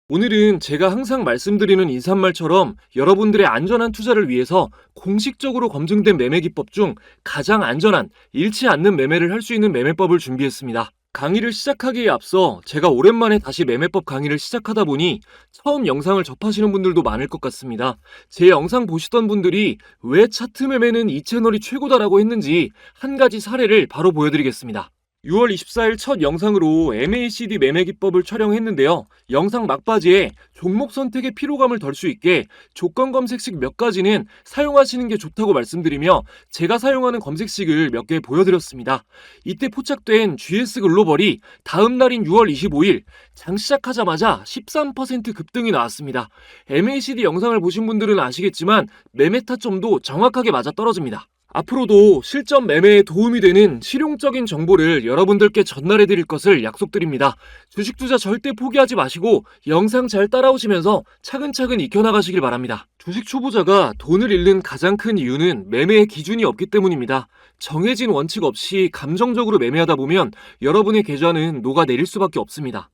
오늘은 제가 항상 말씀드리는 인사말처럼 여러분들의 안전한 투자를 위해서 공식적으로 검증된 매매 기법 중 가장 안전한 잃지 않는 매매를 할 수 있는 매매법을 준비했습니다. 강의를 시작하기에 앞서 제가 오랜만에 다시 매매법 강의를 시작하다 보니 처음 영상을 접하시는 분들도 많을 것 같습니다. 제 영상 보시던 분들이 왜 차트 매매는 이 채널이 최고다라고 했는지 한 가지 사례를 바로 보여드리겠습니다. 6월 24일 첫 영상으로 MACD 매매 기법을 촬영했는데요. 영상 막바지에 종목 선택의 피로감을 덜 수 있게 조건 검색식 몇 가지는 사용하시는 게 좋다고 말씀드리며 제가 사용하는 검색식을 몇 개 보여드렸습니다. 이때 포착된 GS 글로벌이 다음 날인 6월 25일 장 시작하자마자 13% 급등이 나왔습니다. MACD 영상을 보신 분들은 아시겠지만 매매 타점도 정확하게 맞아 떨어집니다. 앞으로도 실전 매매에 도움이 되는 실용적인 정보를 여러분들께 전달해 드릴 것을 약속드립니다. 주식 투자 절대 포기하지 마시고 영상 잘 따라오시면서 차근차근 익혀나가시길 바랍니다. 주식 초보자가 돈을 잃는 가장 큰 이유는 매매의 기준이 없기 때문입니다. 정해진 원칙 없이 감정적으로 매매하다 보면 여러분의 계좌는 녹아내릴 수밖에 없습니다.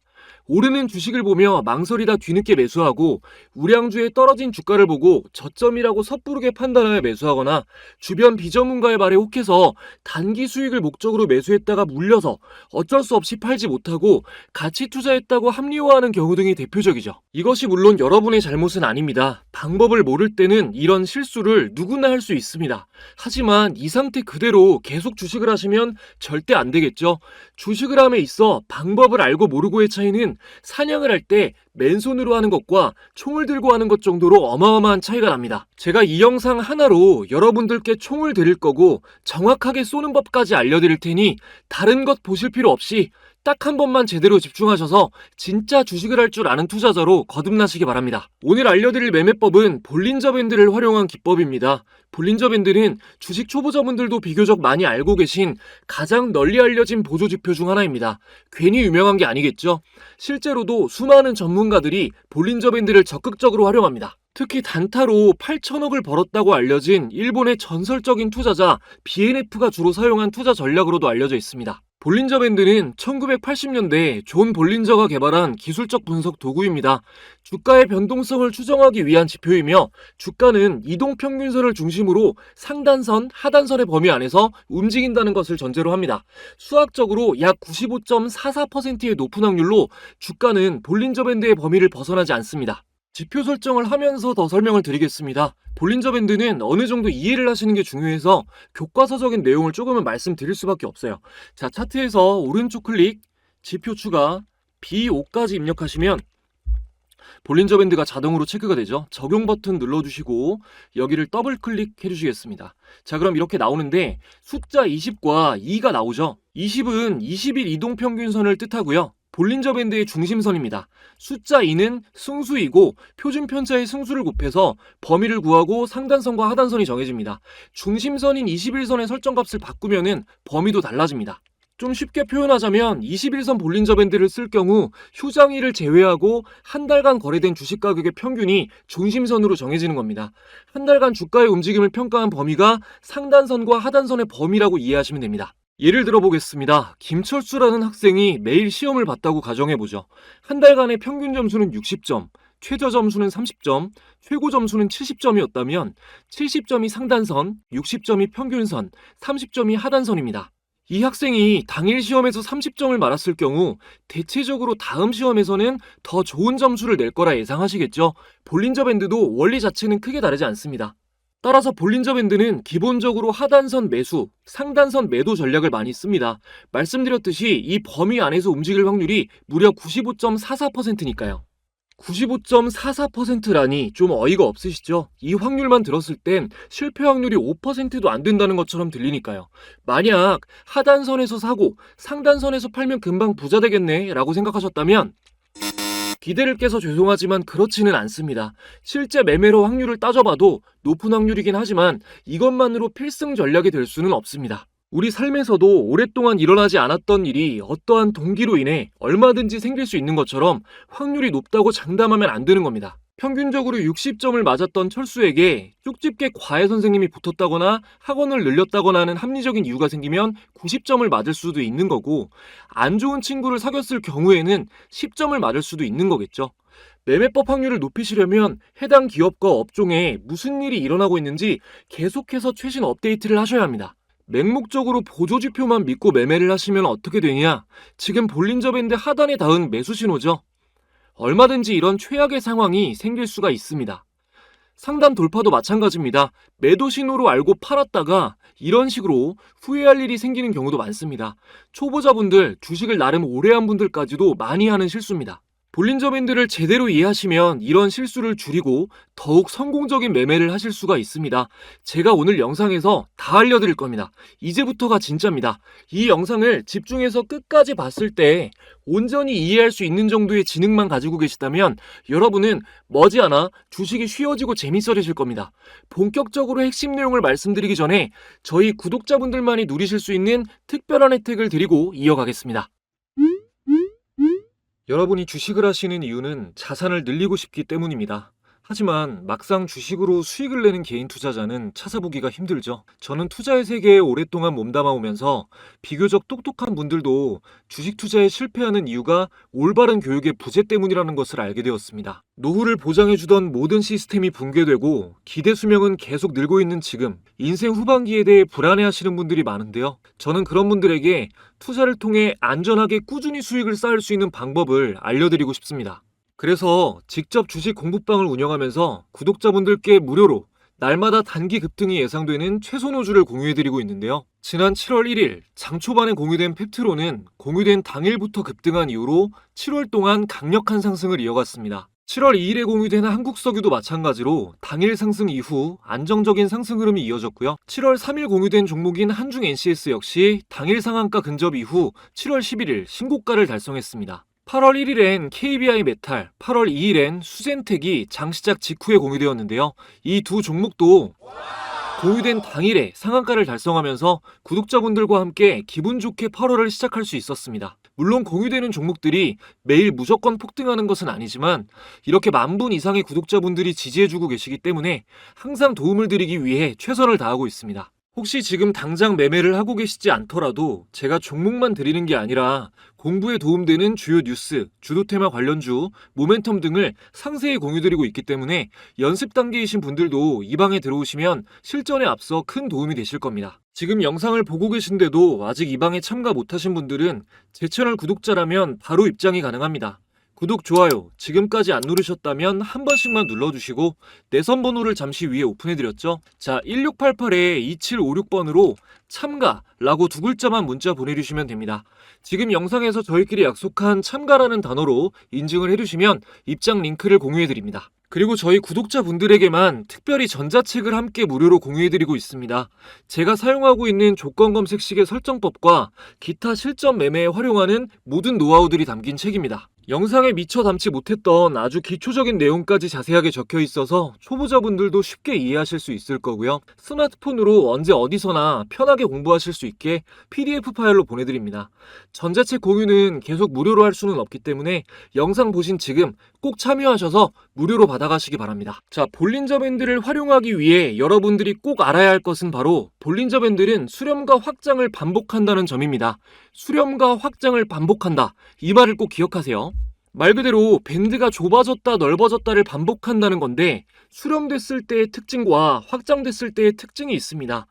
오르는 주식을 보며 망설이다 뒤늦게 매수하고 우량주의 떨어진 주가를 보고 저점이라고 섣부르게 판단하여 매수하거나 주변 비전문가의 말에 혹해서 단기 수익을 목적으로 매수했다가 물려서 어쩔 수 없이 팔지 못하고 가치 투자했다고 합리화하는 경우 등이 대표적이죠. 이것이 물론 여러분의 잘못은 아닙니다. 방법을 모를 때는 이런 실수를 누구나 할 수 있습니다. 하지만 이 상태 그대로 계속 주식을 하시면 절대 안 되겠죠. 주식을 함에 있어 방법을 알고 모르고의 차이는 사냥을 할 때 맨손으로 하는 것과 총을 들고 하는 것 정도로 어마어마한 차이가 납니다. 제가 이 영상 하나로 여러분들께 총을 드릴 거고 정확하게 쏘는 법까지 알려드릴 테니 다른 것 보실 필요 없이 딱 한 번만 제대로 집중하셔서 진짜 주식을 할 줄 아는 투자자로 거듭나시기 바랍니다. 오늘 알려드릴 매매법은 볼린저 밴드를 활용한 기법입니다. 볼린저 밴드는 주식 초보자분들도 비교적 많이 알고 계신 가장 널리 알려진 보조지표 중 하나입니다. 괜히 유명한 게 아니겠죠? 실제로도 수많은 전문가들이 볼린저 밴드를 적극적으로 활용합니다. 특히 단타로 8천억을 벌었다고 알려진 일본의 전설적인 투자자 BNF가 주로 사용한 투자 전략으로도 알려져 있습니다. 볼린저 밴드는 1980년대 존 볼린저가 개발한 기술적 분석 도구입니다. 주가의 변동성을 추정하기 위한 지표이며 주가는 이동평균선을 중심으로 상단선, 하단선의 범위 안에서 움직인다는 것을 전제로 합니다. 수학적으로 약 95.44%의 높은 확률로 주가는 볼린저 밴드의 범위를 벗어나지 않습니다. 지표 설정을 하면서 더 설명을 드리겠습니다. 볼린저 밴드는 어느 정도 이해를 하시는 게 중요해서 교과서적인 내용을 조금은 말씀드릴 수밖에 없어요. 자, 차트에서 오른쪽 클릭, 지표 추가, B5까지 입력하시면 볼린저 밴드가 자동으로 체크가 되죠. 적용 버튼 눌러주시고 여기를 더블 클릭해 주시겠습니다. 자, 그럼 이렇게 나오는데 숫자 20과 2가 나오죠. 20은 20일 이동평균선을 뜻하고요. 볼린저 밴드의 중심선입니다. 숫자 2는 승수이고 표준 편차의 승수를 곱해서 범위를 구하고 상단선과 하단선이 정해집니다. 중심선인 21선의 설정값을 바꾸면은 범위도 달라집니다. 좀 쉽게 표현하자면 21선 볼린저 밴드를 쓸 경우 휴장일을 제외하고 한 달간 거래된 주식 가격의 평균이 중심선으로 정해지는 겁니다. 한 달간 주가의 움직임을 평가한 범위가 상단선과 하단선의 범위라고 이해하시면 됩니다. 예를 들어 보겠습니다. 김철수라는 학생이 매일 시험을 봤다고 가정해보죠. 한 달간의 평균 점수는 60점, 최저 점수는 30점, 최고 점수는 70점이었다면 70점이 상단선, 60점이 평균선, 30점이 하단선입니다. 이 학생이 당일 시험에서 30점을 맞았을 경우 대체적으로 다음 시험에서는 더 좋은 점수를 낼 거라 예상하시겠죠. 볼린저 밴드도 원리 자체는 크게 다르지 않습니다. 따라서 볼린저 밴드는 기본적으로 하단선 매수, 상단선 매도 전략을 많이 씁니다. 말씀드렸듯이 이 범위 안에서 움직일 확률이 무려 95.44%니까요. 95.44%라니 좀 어이가 없으시죠? 이 확률만 들었을 땐 실패 확률이 5%도 안 된다는 것처럼 들리니까요. 만약 하단선에서 사고 상단선에서 팔면 금방 부자 되겠네 라고 생각하셨다면 기대를 깨서 죄송하지만 그렇지는 않습니다. 실제 매매로 확률을 따져봐도 높은 확률이긴 하지만 이것만으로 필승 전략이 될 수는 없습니다. 우리 삶에서도 오랫동안 일어나지 않았던 일이 어떠한 동기로 인해 얼마든지 생길 수 있는 것처럼 확률이 높다고 장담하면 안 되는 겁니다. 평균적으로 60점을 맞았던 철수에게 쪽집게 과외 선생님이 붙었다거나 학원을 늘렸다거나 하는 합리적인 이유가 생기면 90점을 맞을 수도 있는 거고, 안 좋은 친구를 사귀었을 경우에는 10점을 맞을 수도 있는 거겠죠. 매매법 확률을 높이시려면 해당 기업과 업종에 무슨 일이 일어나고 있는지 계속해서 최신 업데이트를 하셔야 합니다. 맹목적으로 보조지표만 믿고 매매를 하시면 어떻게 되냐? 지금 볼린저 밴드 하단에 닿은 매수 신호죠. 얼마든지 이런 최악의 상황이 생길 수가 있습니다. 상단 돌파도 마찬가지입니다. 매도 신호로 알고 팔았다가 이런 식으로 후회할 일이 생기는 경우도 많습니다. 초보자분들, 주식을 나름 오래 한 분들까지도 많이 하는 실수입니다. 볼린저 밴드를 제대로 이해하시면 이런 실수를 줄이고 더욱 성공적인 매매를 하실 수가 있습니다. 제가 오늘 영상에서 다 알려드릴 겁니다. 이제부터가 진짜입니다. 이 영상을 집중해서 끝까지 봤을 때 온전히 이해할 수 있는 정도의 지능만 가지고 계시다면 여러분은 머지않아 주식이 쉬워지고 재밌어지실 겁니다. 본격적으로 핵심 내용을 말씀드리기 전에 저희 구독자분들만이 누리실 수 있는 특별한 혜택을 드리고 이어가겠습니다. 여러분이 주식을 하시는 이유는 자산을 늘리고 싶기 때문입니다. 하지만 막상 주식으로 수익을 내는 개인 투자자는 찾아보기가 힘들죠. 저는 투자의 세계에 오랫동안 몸담아 오면서 비교적 똑똑한 분들도 주식 투자에 실패하는 이유가 올바른 교육의 부재 때문이라는 것을 알게 되었습니다. 노후를 보장해주던 모든 시스템이 붕괴되고 기대 수명은 계속 늘고 있는 지금, 인생 후반기에 대해 불안해하시는 분들이 많은데요. 저는 그런 분들에게 투자를 통해 안전하게 꾸준히 수익을 쌓을 수 있는 방법을 알려드리고 싶습니다. 그래서 직접 주식 공부방을 운영하면서 구독자분들께 무료로 날마다 단기 급등이 예상되는 최소 노주를 공유해드리고 있는데요. 지난 7월 1일 장 초반에 공유된 팩트로는 공유된 당일부터 급등한 이후로 7월 동안 강력한 상승을 이어갔습니다. 7월 2일에 공유된 한국석유도 마찬가지로 당일 상승 이후 안정적인 상승 흐름이 이어졌고요. 7월 3일 공유된 종목인 한중 NCS 역시 당일 상한가 근접 이후 7월 11일 신고가를 달성했습니다. 8월 1일엔 KBI 메탈, 8월 2일엔 수젠텍이 장 시작 직후에 공유되었는데요. 이 두 종목도 공유된 당일에 상한가를 달성하면서 구독자분들과 함께 기분 좋게 8월을 시작할 수 있었습니다. 물론 공유되는 종목들이 매일 무조건 폭등하는 것은 아니지만 이렇게 10,000분 이상의 구독자분들이 지지해주고 계시기 때문에 항상 도움을 드리기 위해 최선을 다하고 있습니다. 혹시 지금 당장 매매를 하고 계시지 않더라도 제가 종목만 드리는 게 아니라 공부에 도움되는 주요 뉴스, 주도 테마 관련주, 모멘텀 등을 상세히 공유드리고 있기 때문에 연습 단계이신 분들도 이 방에 들어오시면 실전에 앞서 큰 도움이 되실 겁니다. 지금 영상을 보고 계신데도 아직 이 방에 참가 못하신 분들은 제 채널 구독자라면 바로 입장이 가능합니다. 구독, 좋아요 지금까지 안 누르셨다면 한 번씩만 눌러주시고 내선 번호를 잠시 위에 오픈해드렸죠. 자, 1688-2756번으로 참가라고 두 글자만 문자 보내주시면 됩니다. 지금 영상에서 저희끼리 약속한 참가라는 단어로 인증을 해주시면 입장 링크를 공유해드립니다. 그리고 저희 구독자분들에게만 특별히 전자책을 함께 무료로 공유해드리고 있습니다. 제가 사용하고 있는 조건 검색 시계 설정법과 기타 실전 매매에 활용하는 모든 노하우들이 담긴 책입니다. 영상에 미처 담지 못했던 아주 기초적인 내용까지 자세하게 적혀 있어서 초보자분들도 쉽게 이해하실 수 있을 거고요. 스마트폰으로 언제 어디서나 편하게 공부하실 수 있게 PDF 파일로 보내드립니다. 전자책 공유는 계속 무료로 할 수는 없기 때문에 영상 보신 지금 꼭 참여하셔서 무료로 받아가시기 바랍니다. 자, 볼린저 밴드를 활용하기 위해 여러분들이 꼭 알아야 할 것은 바로 볼린저 밴드는 수렴과 확장을 반복한다는 점입니다. 수렴과 확장을 반복한다. 이 말을 꼭 기억하세요. 말 그대로 밴드가 좁아졌다 넓어졌다를 반복한다는 건데 수렴됐을 때의 특징과 확장됐을 때의 특징이 있습니다.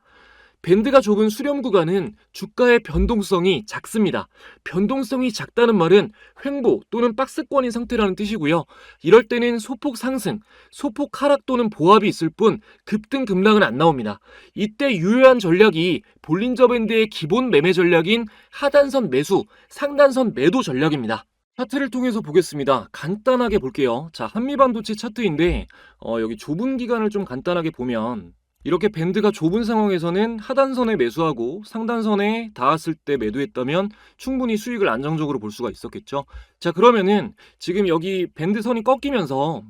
밴드가 좁은 수렴 구간은 주가의 변동성이 작습니다. 변동성이 작다는 말은 횡보 또는 박스권인 상태라는 뜻이고요. 이럴 때는 소폭 상승, 소폭 하락 또는 보합이 있을 뿐 급등 급락은 안 나옵니다. 이때 유효한 전략이 볼린저 밴드의 기본 매매 전략인 하단선 매수, 상단선 매도 전략입니다. 차트를 통해서 보겠습니다. 간단하게 볼게요. 자, 한미반도체 차트인데 여기 좁은 기간을 좀 간단하게 보면 이렇게 밴드가 좁은 상황에서는 하단선에 매수하고 상단선에 닿았을 때 매도했다면 충분히 수익을 안정적으로 볼 수가 있었겠죠. 자, 그러면은 지금 여기 밴드선이 꺾이면서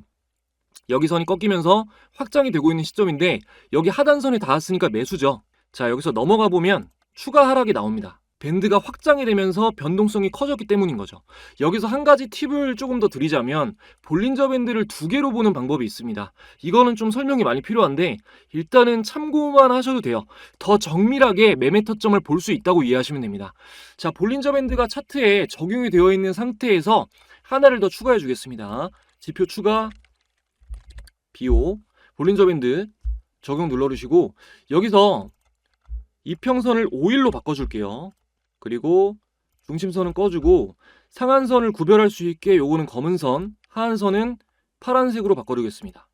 여기 선이 꺾이면서 확장이 되고 있는 시점인데 여기 하단선에 닿았으니까 매수죠. 자, 여기서 넘어가 보면 추가 하락이 나옵니다. 밴드가 확장이 되면서 변동성이 커졌기 때문인 거죠. 여기서 한 가지 팁을 조금 더 드리자면 볼린저 밴드를 두 개로 보는 방법이 있습니다. 이거는 좀 설명이 많이 필요한데 일단은 참고만 하셔도 돼요. 더 정밀하게 매매 타점을 볼 수 있다고 이해하시면 됩니다. 자, 볼린저 밴드가 차트에 적용이 되어 있는 상태에서 하나를 더 추가해 주겠습니다. 지표 추가, BO, 볼린저 밴드 적용 눌러주시고 여기서 이평선을 5일로 바꿔줄게요. 그리고 중심선은 꺼주고 상한선을 구별할 수 있게 요거는 검은 선, 하한선은 파란색으로 바꿔주겠습니다.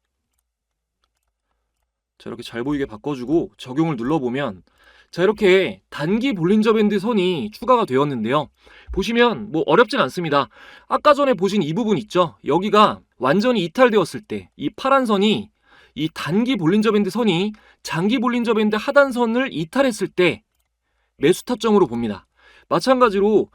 자, 이렇게 잘 보이게 바꿔주고 적용을 눌러보면 자, 이렇게 단기 볼린저 밴드 선이 추가가 되었는데요. 보시면 뭐 어렵진 않습니다. 아까 전에 보신 이 부분 있죠? 여기가 완전히 이탈되었을 때 이 파란 선이 이 단기 볼린저 밴드 선이 장기 볼린저 밴드 하단선을 이탈했을 때 매수 타점으로 봅니다. 마찬가지로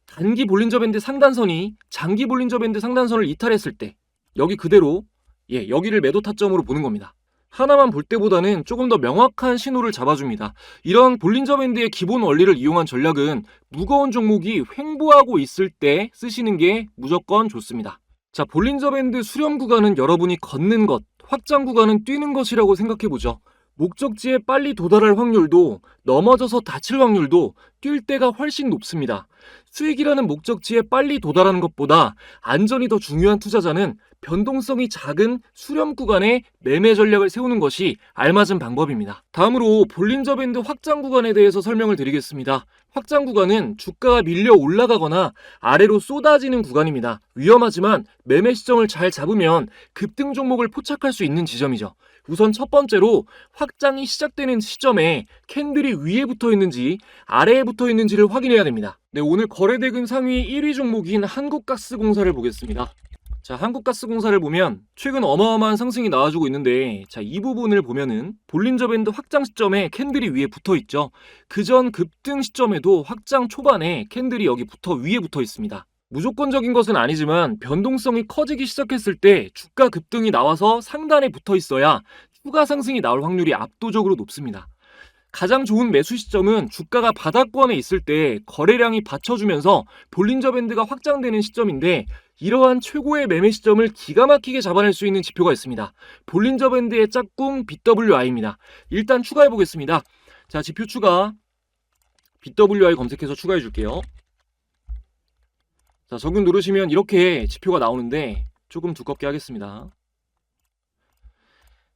단기 볼린저 밴드 상단선이 장기 볼린저 밴드 상단선을 이탈했을 때 여기 그대로 여기를 매도 타점으로 보는 겁니다. 하나만 볼 때보다는 조금 더 명확한 신호를 잡아줍니다. 이런 볼린저 밴드의 기본 원리를 이용한 전략은 무거운 종목이 횡보하고 있을 때 쓰시는 게 무조건 좋습니다. 자, 볼린저 밴드 수렴 구간은 여러분이 걷는 것, 확장 구간은 뛰는 것이라고 생각해보죠. 목적지에 빨리 도달할 확률도 넘어져서 다칠 확률도 뛸 때가 훨씬 높습니다. 수익이라는 목적지에 빨리 도달하는 것보다 안전이 더 중요한 투자자는 변동성이 작은 수렴 구간에 매매 전략을 세우는 것이 알맞은 방법입니다. 다음으로 볼린저 밴드 확장 구간에 대해서 설명을 드리겠습니다. 확장 구간은 주가가 밀려 올라가거나 아래로 쏟아지는 구간입니다. 위험하지만 매매 시점을 잘 잡으면 급등 종목을 포착할 수 있는 지점이죠. 우선 첫 번째로 확장이 시작되는 시점에 캔들이 위에 붙어 있는지 아래에 붙어 있는지를 확인해야 됩니다. 네, 오늘 거래대금 상위 1위 종목인 한국가스공사를 보겠습니다. 자, 한국가스공사를 보면 최근 어마어마한 상승이 나와주고 있는데 자, 이 부분을 보면은 볼린저 밴드 확장 시점에 캔들이 위에 붙어 있죠. 그전 급등 시점에도 확장 초반에 캔들이 여기 위에 붙어 있습니다. 무조건적인 것은 아니지만 변동성이 커지기 시작했을 때 주가 급등이 나와서 상단에 붙어 있어야 추가 상승이 나올 확률이 압도적으로 높습니다. 가장 좋은 매수 시점은 주가가 바닥권에 있을 때 거래량이 받쳐주면서 볼린저 밴드가 확장되는 시점인데 이러한 최고의 매매 시점을 기가 막히게 잡아낼 수 있는 지표가 있습니다. 볼린저 밴드의 짝꿍 BWI입니다. 일단 추가해 보겠습니다. 자, 지표 추가, BWI 검색해서 추가해 줄게요. 자, 적용 누르시면 이렇게 지표가 나오는데 조금 두껍게 하겠습니다.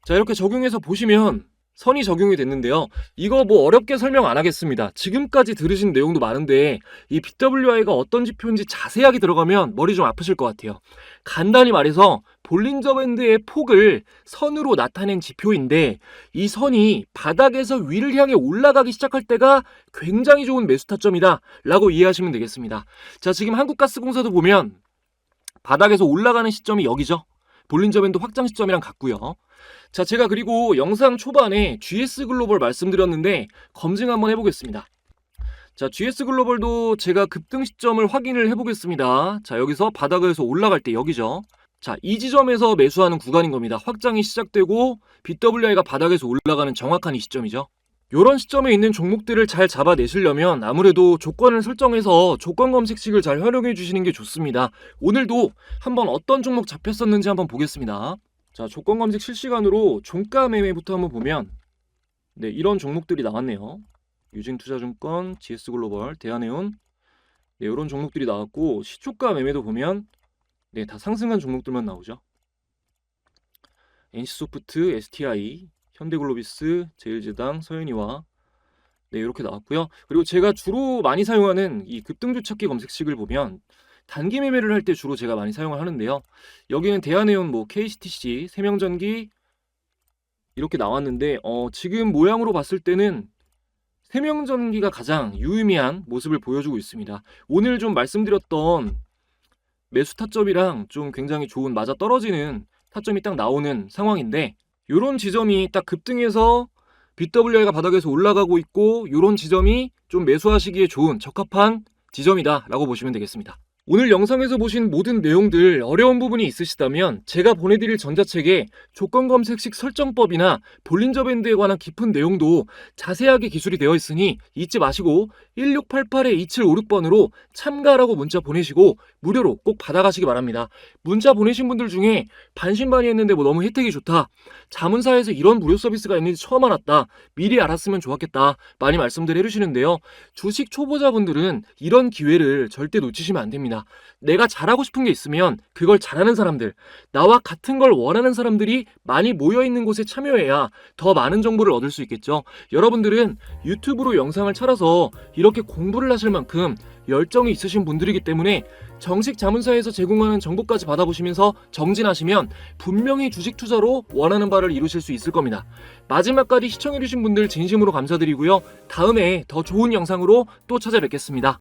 자, 이렇게 적용해서 보시면 선이 적용이 됐는데요. 이거 뭐 어렵게 설명 안 하겠습니다. 지금까지 들으신 내용도 많은데 이 BWI가 어떤 지표인지 자세하게 들어가면 머리 좀 아프실 것 같아요. 간단히 말해서 볼린저 밴드의 폭을 선으로 나타낸 지표인데 이 선이 바닥에서 위를 향해 올라가기 시작할 때가 굉장히 좋은 매수 타점이다 라고 이해하시면 되겠습니다. 자, 지금 한국가스공사도 보면 바닥에서 올라가는 시점이 여기죠. 볼린저 밴드 확장 시점이랑 같고요. 자, 제가 그리고 영상 초반에 GS글로벌 말씀드렸는데 검증 한번 해보겠습니다. 자, GS글로벌도 제가 급등 시점을 확인을 해보겠습니다. 자, 여기서 바닥에서 올라갈 때 여기죠. 자, 이 지점에서 매수하는 구간인 겁니다. 확장이 시작되고 BWI가 바닥에서 올라가는 정확한 이 시점이죠. 이런 시점에 있는 종목들을 잘 잡아내시려면 아무래도 조건을 설정해서 조건 검색식을 잘 활용해 주시는 게 좋습니다. 오늘도 한번 어떤 종목 잡혔었는지 한번 보겠습니다. 자, 조건 검색 실시간으로 종가 매매부터 한번 보면 네, 이런 종목들이 나왔네요. 유진투자증권, GS글로벌, 대한해운 네, 이런 종목들이 나왔고 시초가 매매도 보면 네, 다 상승한 종목들만 나오죠. NC소프트, STI, 현대글로비스, 제일제당, 서현이와 네, 이렇게 나왔고요. 그리고 제가 주로 많이 사용하는 이 급등주 찾기 검색식을 보면 단기 매매를 할 때 주로 제가 많이 사용을 하는데요. 여기는 대한해운, KCTC, 세명전기 이렇게 나왔는데 지금 모양으로 봤을 때는 세명전기가 가장 유의미한 모습을 보여주고 있습니다. 오늘 좀 말씀드렸던 매수 타점이랑 좀 굉장히 좋은 맞아떨어지는 타점이 딱 나오는 상황인데 이런 지점이 딱 급등해서 BWI가 바닥에서 올라가고 있고 이런 지점이 좀 매수하시기에 좋은 적합한 지점이다 라고 보시면 되겠습니다. 오늘 영상에서 보신 모든 내용들 어려운 부분이 있으시다면 제가 보내드릴 전자책에 조건 검색식 설정법이나 볼린저 밴드에 관한 깊은 내용도 자세하게 기술이 되어 있으니 잊지 마시고 1688-2756번으로 참가라고 문자 보내시고 무료로 꼭 받아가시기 바랍니다. 문자 보내신 분들 중에 반신반의했는데 너무 혜택이 좋다, 자문사에서 이런 무료 서비스가 있는지 처음 알았다, 미리 알았으면 좋았겠다 많이 말씀들 해주시는데요. 주식 초보자분들은 이런 기회를 절대 놓치시면 안 됩니다. 내가 잘하고 싶은 게 있으면 그걸 잘하는 사람들, 나와 같은 걸 원하는 사람들이 많이 모여있는 곳에 참여해야 더 많은 정보를 얻을 수 있겠죠. 여러분들은 유튜브로 영상을 찾아서 이렇게 공부를 하실 만큼 열정이 있으신 분들이기 때문에 정식 자문사에서 제공하는 정보까지 받아보시면서 정진하시면 분명히 주식 투자로 원하는 바를 이루실 수 있을 겁니다. 마지막까지 시청해주신 분들 진심으로 감사드리고요. 다음에 더 좋은 영상으로 또 찾아뵙겠습니다.